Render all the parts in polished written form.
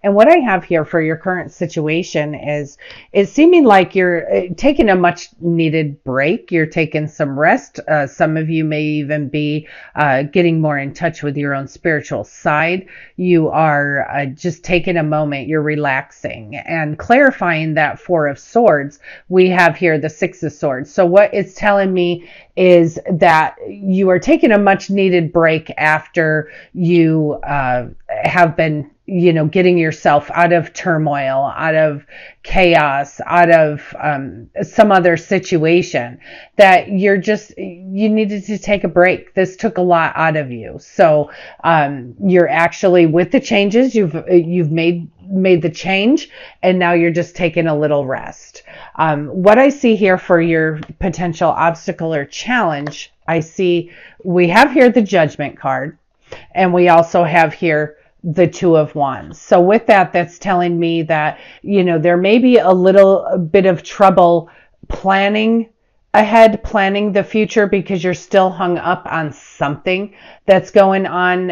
And what I have here for your current situation is it's seeming like you're taking a much needed break. You're taking some rest. Some of you may even be getting more in touch with your own spiritual side. You are just taking a moment. You're relaxing and clarifying that Four of Swords. We have here the Six of Swords. So what it's telling me is that you are taking a much needed break after you have been, getting yourself out of turmoil, out of chaos, out of some other situation, that you needed to take a break. This took a lot out of you. So you're actually, with the changes, you've made the change, and now you're just taking a little rest. What I see here for your potential obstacle or challenge, we have here the Judgment card, and we also have here the Two of Wands. So with that, that's telling me that, there may be a little bit of trouble planning ahead, planning the future, because you're still hung up on something that's going on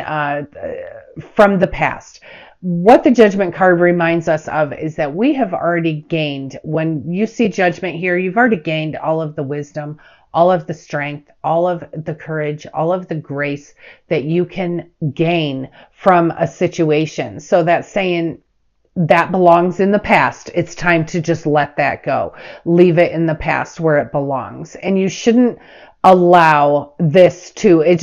from the past. What the Judgment card reminds us of is that we have already gained, when you see Judgment here, you've already gained all of the wisdom, all of the strength, all of the courage, all of the grace that you can gain from a situation. So that's saying that belongs in the past. It's time to just let that go. Leave it in the past where it belongs. And you shouldn't allow this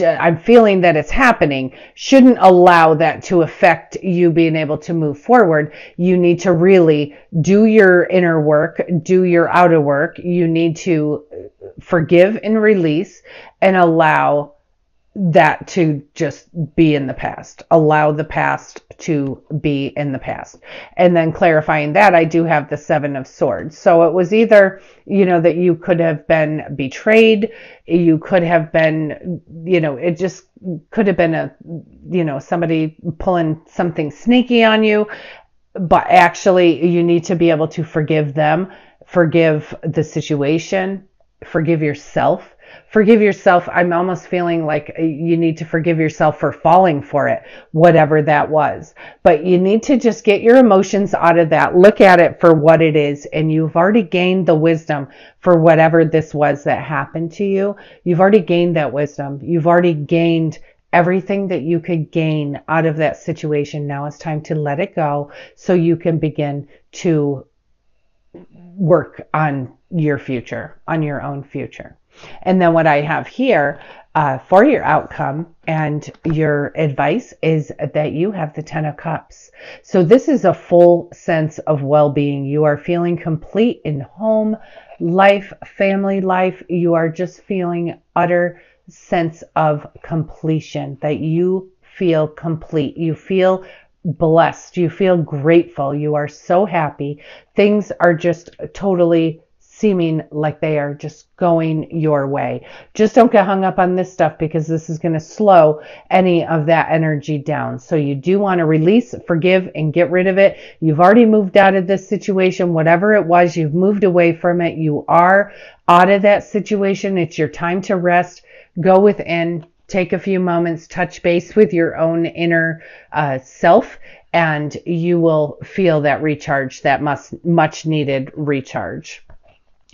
I'm feeling that it's happening, shouldn't allow that to affect you being able to move forward. You need to really do your inner work, do your outer work. You need to forgive and release and allow that to just be in the past. Allow the past to be in the past. And then clarifying that, I do have the Seven of Swords. So it was either, that you could have been betrayed. You could have been, it just could have been somebody pulling something sneaky on you. But actually, you need to be able to forgive them, forgive the situation, forgive yourself. Forgive yourself. I'm almost feeling like you need to forgive yourself for falling for it, whatever that was. But you need to just get your emotions out of that. Look at it for what it is. And you've already gained the wisdom for whatever this was that happened to you. You've already gained that wisdom. You've already gained everything that you could gain out of that situation. Now it's time to let it go so you can begin to work on your future, on your own future. And then what I have here for your outcome and your advice is that you have the Ten of Cups. So this is a full sense of well-being. You are feeling complete in home life, family life. You are just feeling utter sense of completion, that you feel complete. You feel blessed. You feel grateful. You are so happy. Things are just totally seeming like they are just going your way. Just don't get hung up on this stuff, because this is going to slow any of that energy down. So you do want to release, forgive, and get rid of it. You've already moved out of this situation. Whatever it was, you've moved away from it. You are out of that situation. It's your time to rest. Go within, take a few moments, touch base with your own inner self, and you will feel that recharge, that much needed recharge.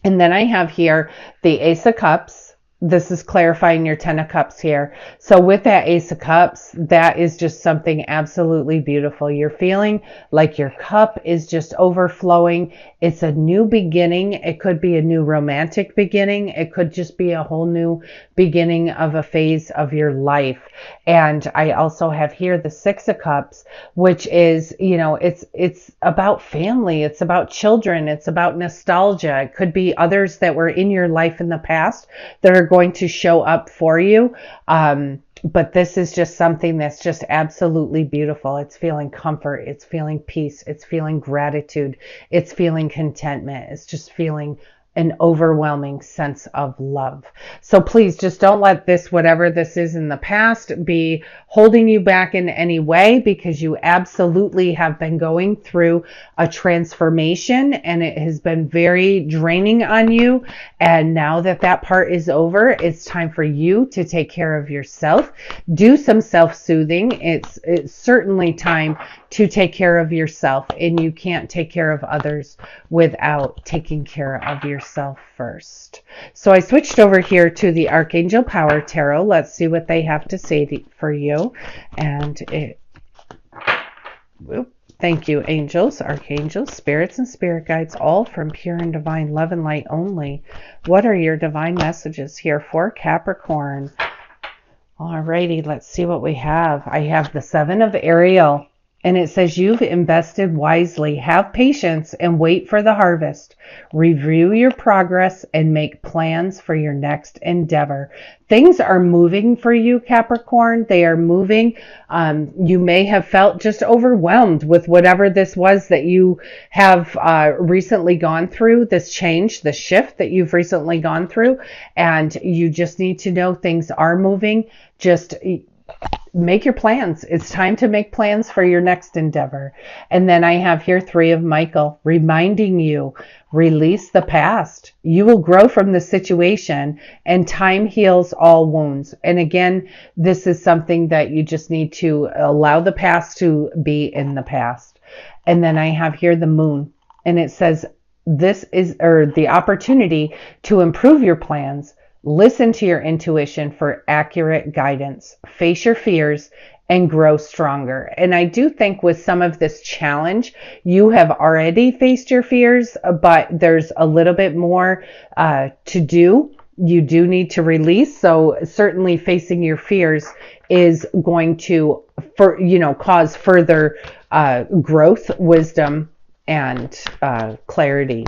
And then I have here the Ace of Cups. This is clarifying your Ten of Cups here. So with that Ace of Cups, that is just something absolutely beautiful. You're feeling like your cup is just overflowing. It's a new beginning. It could be a new romantic beginning. It could just be a whole new beginning of a phase of your life. And I also have here the Six of Cups, which is, it's about family. It's about children. It's about nostalgia. It could be others that were in your life in the past that are going to show up for you. But this is just something that's just absolutely beautiful. It's feeling comfort. It's feeling peace. It's feeling gratitude. It's feeling contentment. It's just feeling an overwhelming sense of love. So please just don't let this, whatever this is in the past, be holding you back in any way, because you absolutely have been going through a transformation and it has been very draining on you. And now that that part is over, it's time for you to take care of yourself. Do some self-soothing. It's certainly time to take care of yourself, and you can't take care of others without taking care of yourself first. So I switched over here to the Archangel Power Tarot. Let's see what they have to say for you. And thank you, angels, archangels, spirits, and spirit guides, all from pure and divine love and light only. What are your divine messages here for Capricorn? Alrighty, let's see what we have. I have the Seven of Ariel, and it says, you've invested wisely. Have patience and wait for the harvest. Review your progress and make plans for your next endeavor. Things are moving for you, Capricorn. They are moving. You may have felt just overwhelmed with whatever this was that you have recently gone through, this change, the shift that you've recently gone through. And you just need to know things are moving. Just make your plans. It's time to make plans for your next endeavor. And then I have here Three of Michael, reminding you, release the past. You will grow from the situation, and time heals all wounds. And again, this is something that you just need to allow the past to be in the past. And then I have here the Moon, and it says, this is the opportunity to improve your plans. Listen to your intuition for accurate guidance. Face your fears and grow stronger. And I do think with some of this challenge, you have already faced your fears, but there's a little bit more to do. You do need to release. So certainly facing your fears is going to, cause further growth, wisdom, and clarity.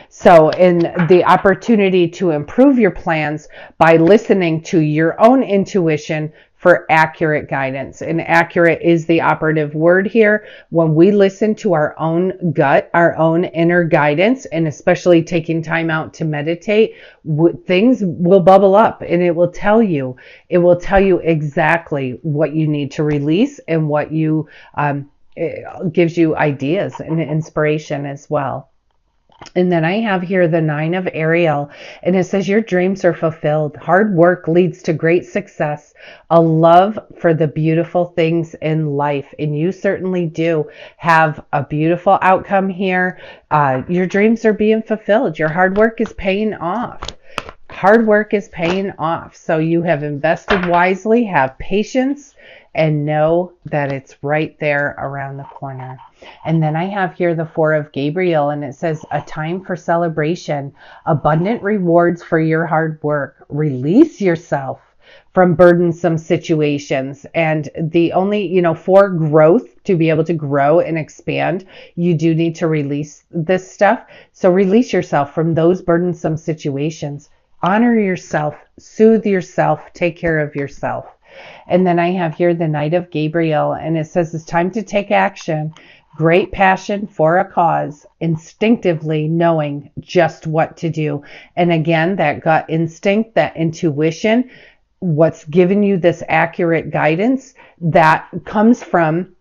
So in the opportunity to improve your plans by listening to your own intuition for accurate guidance. And accurate is the operative word here. When we listen to our own gut, our own inner guidance, and especially taking time out to meditate, things will bubble up, and it will tell you exactly what you need to release, and what you it gives you ideas and inspiration as well. And then I have here the Nine of Ariel, and it says your dreams are fulfilled. Hard work leads to great success, a love for the beautiful things in life. And you certainly do have a beautiful outcome here. Your dreams are being fulfilled. Your hard work is paying off. Hard work is paying off. So you have invested wisely, have patience, and know that it's right there around the corner. And then I have here the Four of Gabriel, and it says a time for celebration, abundant rewards for your hard work. Release yourself from burdensome situations. And the only, for growth, to be able to grow and expand, you do need to release this stuff. So release yourself from those burdensome situations. Honor yourself, soothe yourself, take care of yourself. And then I have here the Knight of Gabriel, and it says it's time to take action. Great passion for a cause, instinctively knowing just what to do. And again, that gut instinct, that intuition, what's given you this accurate guidance, that comes from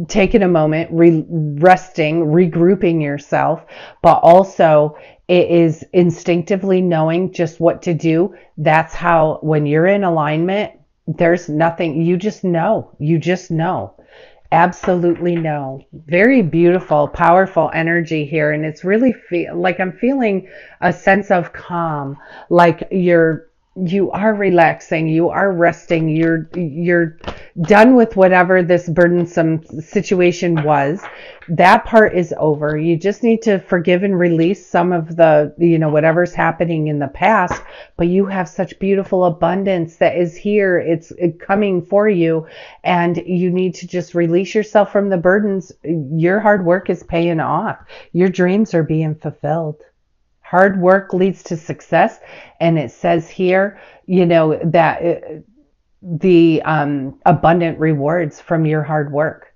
taking a moment, resting, regrouping yourself, but also it is instinctively knowing just what to do. That's how, when you're in alignment, there's nothing, you just know, absolutely know. Very beautiful, powerful energy here. And it's really like I'm feeling a sense of calm, like you are relaxing, you are resting, you're done with whatever this burdensome situation was. That part is over. You just need to forgive and release some of the, whatever's happening in the past, but you have such beautiful abundance that is here. It's coming for you, and you need to just release yourself from the burdens. Your hard work is paying off. Your dreams are being fulfilled. Hard work leads to success. And it says here, that the abundant rewards from your hard work.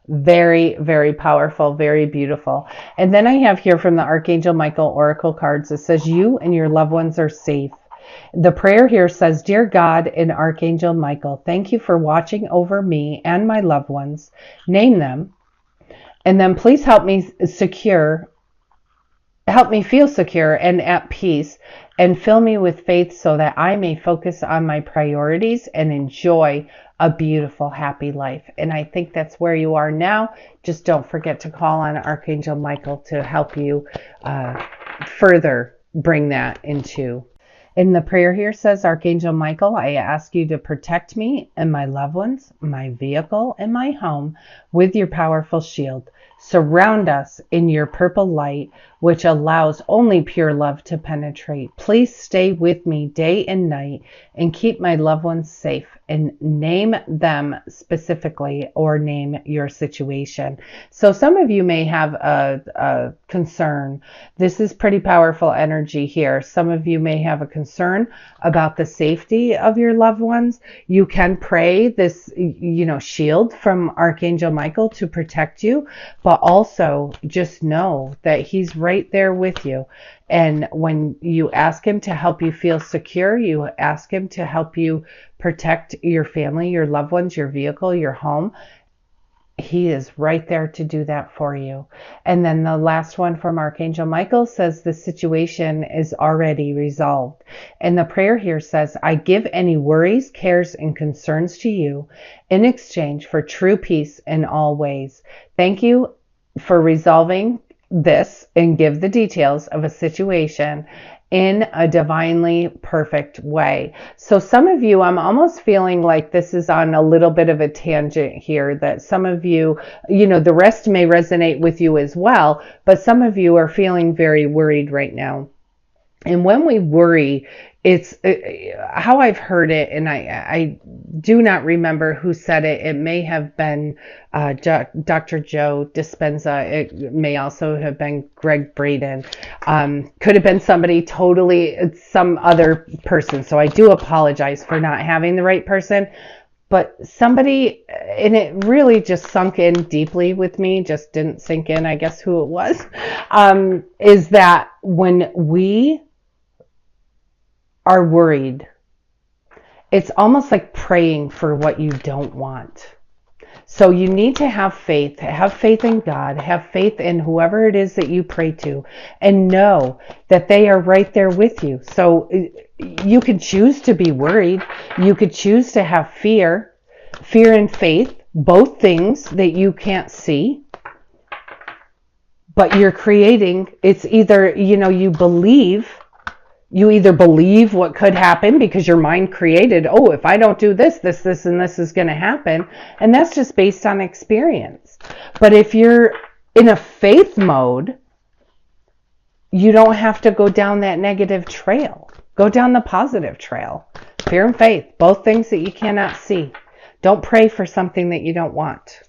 Very, very powerful, very beautiful. And then I have here from the Archangel Michael Oracle cards, it says you and your loved ones are safe. The prayer here says, Dear God and Archangel Michael, thank you for watching over me and my loved ones. Name them. And then please help me feel secure and at peace, and fill me with faith so that I may focus on my priorities and enjoy a beautiful, happy life. And I think that's where you are now. Just don't forget to call on Archangel Michael to help you further bring that into. And the prayer here says, Archangel Michael, I ask you to protect me and my loved ones, my vehicle, and my home with your powerful shield. Surround us in your purple light, which allows only pure love to penetrate. Please stay with me day and night and keep my loved ones safe, and name them specifically or name your situation. So some of you may have a concern. This is pretty powerful energy here. Some of you may have a concern about the safety of your loved ones. You can pray this, shield from Archangel Michael to protect you, but also just know that he's right there with you. And when you ask him to help you feel secure, you ask him to help you protect your family, your loved ones, your vehicle, your home, he is right there to do that for you. And then the last one from Archangel Michael says the situation is already resolved. And the prayer here says, I give any worries, cares, and concerns to you in exchange for true peace in all ways. Thank you for resolving this and give the details of a situation in a divinely perfect way. So some of you, I'm almost feeling like this is on a little bit of a tangent here, that some of you, the rest may resonate with you as well, but some of you are feeling very worried right now. And when we worry, it's how I've heard it, and I do not remember who said it. It may have been Dr. Joe Dispenza. It may also have been Greg Braden. Could have been somebody totally, some other person. So I do apologize for not having the right person. But somebody, and it really just sunk in deeply with me, just didn't sink in, I guess, who it was, is that when we are worried, it's almost like praying for what you don't want. So you need to have faith in God, have faith in whoever it is that you pray to, and know that they are right there with you. So you could choose to be worried. You could choose to have fear and faith, both things that you can't see. But you're creating, it's either, you either believe what could happen because your mind created, oh, if I don't do this, and this is going to happen. And that's just based on experience. But if you're in a faith mode, you don't have to go down that negative trail. Go down the positive trail. Fear and faith, both things that you cannot see. Don't pray for something that you don't want.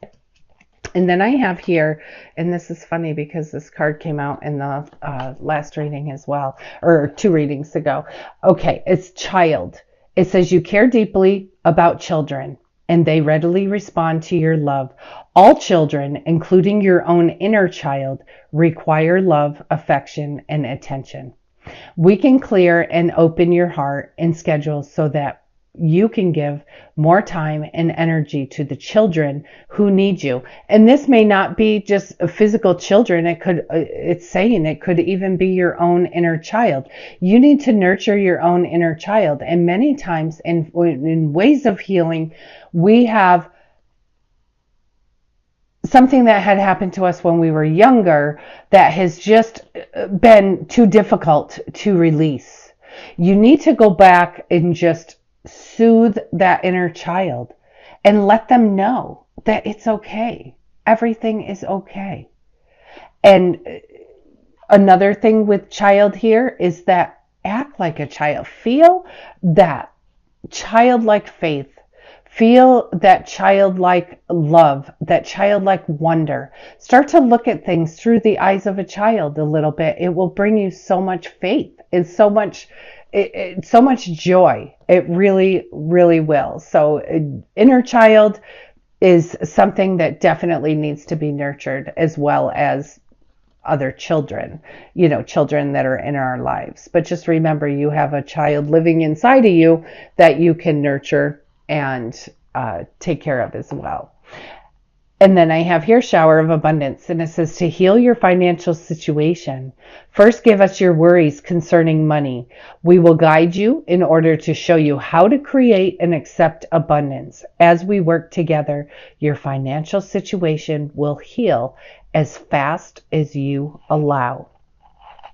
And then I have here, and this is funny because this card came out in the last reading as well, or 2 readings ago. Okay, it's child. It says you care deeply about children, and they readily respond to your love. All children, including your own inner child, require love, affection, and attention. We can clear and open your heart and schedule so that you can give more time and energy to the children who need you. And this may not be just physical children. It could even be your own inner child. You need to nurture your own inner child. And many times in ways of healing, we have something that had happened to us when we were younger that has just been too difficult to release. You need to go back and just soothe that inner child and let them know that it's okay. Everything is okay. And another thing with child here is that act like a child. Feel that childlike faith. Feel that childlike love, that childlike wonder. Start to look at things through the eyes of a child a little bit. It will bring you so much faith and so much joy. It really, really will. So inner child is something that definitely needs to be nurtured, as well as other children, children that are in our lives. But just remember, you have a child living inside of you that you can nurture and take care of as well. And then I have here shower of abundance, and it says to heal your financial situation. First, give us your worries concerning money. We will guide you in order to show you how to create and accept abundance. As we work together, your financial situation will heal as fast as you allow.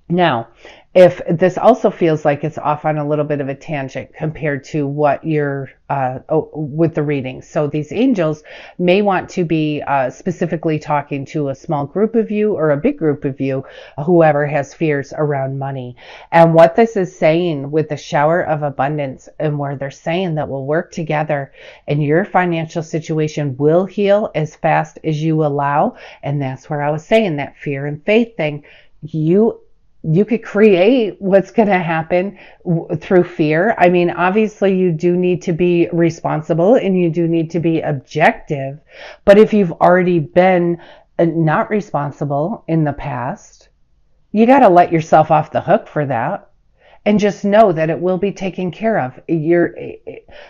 Now, if this also feels like it's off on a little bit of a tangent compared to what you're with the reading. So these angels may want to be specifically talking to a small group of you or a big group of you, whoever has fears around money. And what this is saying with the shower of abundance, and where they're saying that we'll work together and your financial situation will heal as fast as you allow. And that's where I was saying that fear and faith thing. You could create what's going to happen through fear. I mean, obviously you do need to be responsible and you do need to be objective. But if you've already been not responsible in the past, you got to let yourself off the hook for that. And just know that it will be taken care of.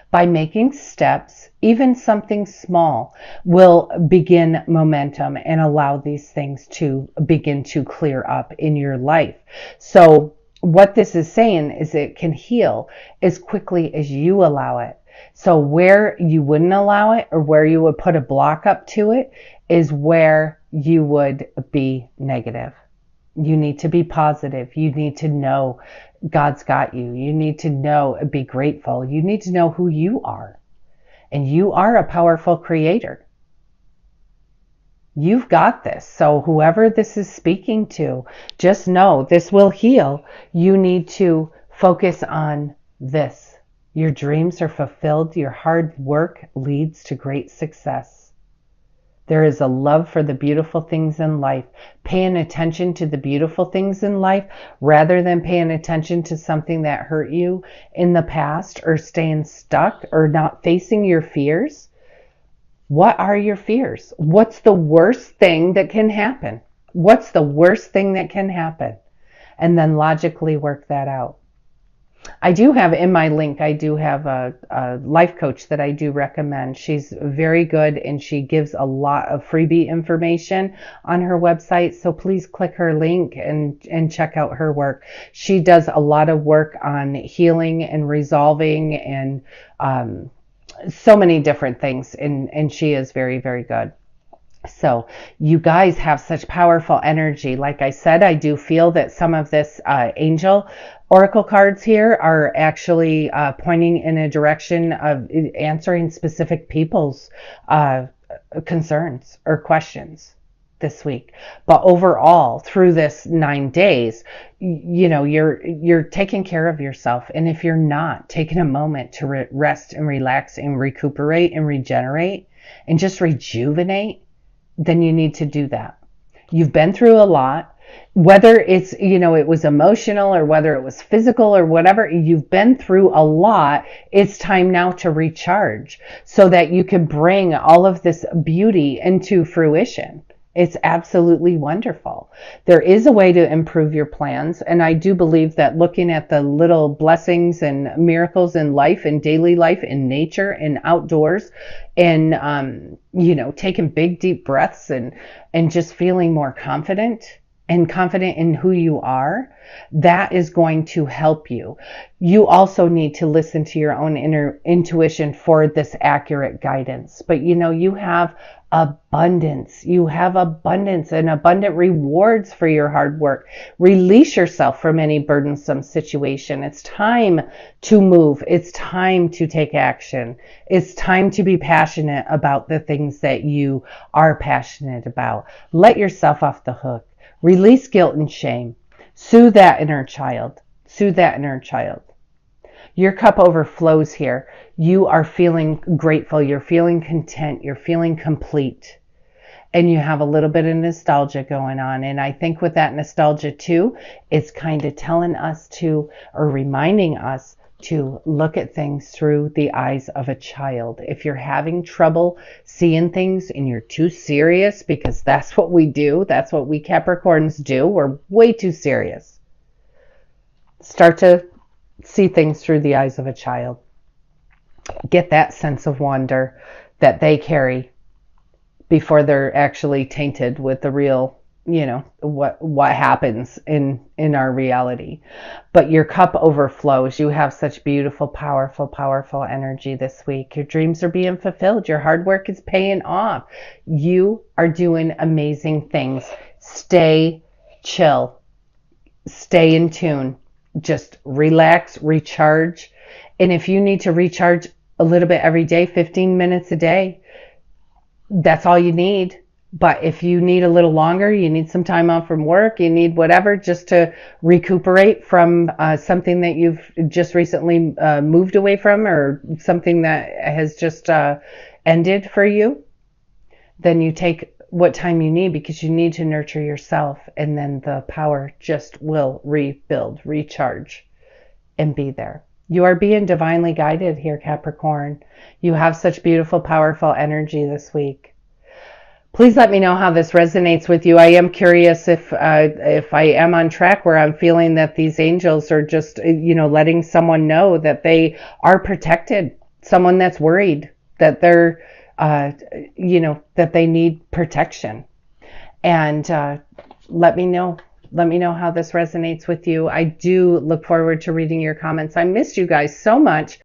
By making steps, even something small, will begin momentum and allow these things to begin to clear up in your life. So what this is saying is it can heal as quickly as you allow it. So where you wouldn't allow it, or where you would put a block up to it, is where you would be negative. You need to be positive. You need to know God's got you. You need to know, be grateful. You need to know who you are. And you are a powerful creator. You've got this. So whoever this is speaking to, just know this will heal. You need to focus on this. Your dreams are fulfilled. Your hard work leads to great success. There is a love for the beautiful things in life. Paying attention to the beautiful things in life rather than paying attention to something that hurt you in the past, or staying stuck, or not facing your fears. What are your fears? What's the worst thing that can happen? What's the worst thing that can happen? And then logically work that out. I do have in my link, I do have a life coach that I do recommend. She's very good and she gives a lot of freebie information on her website. So please click her link and check out her work. She does a lot of work on healing and resolving and so many different things. And she is very, very good. So you guys have such powerful energy. Like I said, I do feel that some of this angel oracle cards here are actually pointing in a direction of answering specific people's concerns or questions this week. But overall, through this 9 days, you know, you're taking care of yourself. And if you're not taking a moment to rest and relax and recuperate and regenerate and just rejuvenate, then you need to do that. You've been through a lot, whether it's, you know, it was emotional or whether it was physical or whatever, you've been through a lot. It's time now to recharge so that you can bring all of this beauty into fruition. It's absolutely wonderful. There is a way to improve your plans. And I do believe that looking at the little blessings and miracles in life, in daily life, in nature, and outdoors, and, you know, taking big, deep breaths and just feeling more confident in who you are, that is going to help you. You also need to listen to your own inner intuition for this accurate guidance. But you know, you have abundance. You have abundance and abundant rewards for your hard work. Release yourself from any burdensome situation. It's time to move. It's time to take action. It's time to be passionate about the things that you are passionate about. Let yourself off the hook. Release guilt and shame. Soothe that inner child. Soothe that inner child. Your cup overflows here. You are feeling grateful. You're feeling content. You're feeling complete. And you have a little bit of nostalgia going on. And I think with that nostalgia too, it's kind of telling us to, or reminding us to look at things through the eyes of a child. If you're having trouble seeing things and you're too serious, because that's what we do, that's what we Capricorns do, we're way too serious. Start to see things through the eyes of a child. Get that sense of wonder that they carry. before they're actually tainted with the real, what happens in our reality. But your cup overflows. You have such beautiful, powerful energy this week. Your dreams are being fulfilled. Your hard work is paying off. You are doing amazing things. Stay chill. Stay in tune. Just relax, recharge. And if you need to recharge a little bit every day, 15 minutes a day, that's all you need. But if you need a little longer, you need some time off from work, you need whatever just to recuperate from something that you've just recently moved away from, or something that has just ended for you, then you take what time you need, because you need to nurture yourself, and then the power just will rebuild, recharge, and be there. You are being divinely guided here, Capricorn. You have such beautiful, powerful energy this week. Please let me know how this resonates with you. I am curious if I am on track, where I'm feeling that these angels are just, letting someone know that they are protected. Someone that's worried that they're, that they need protection. And let me know. Let me know how this resonates with you. I do look forward to reading your comments. I missed you guys so much.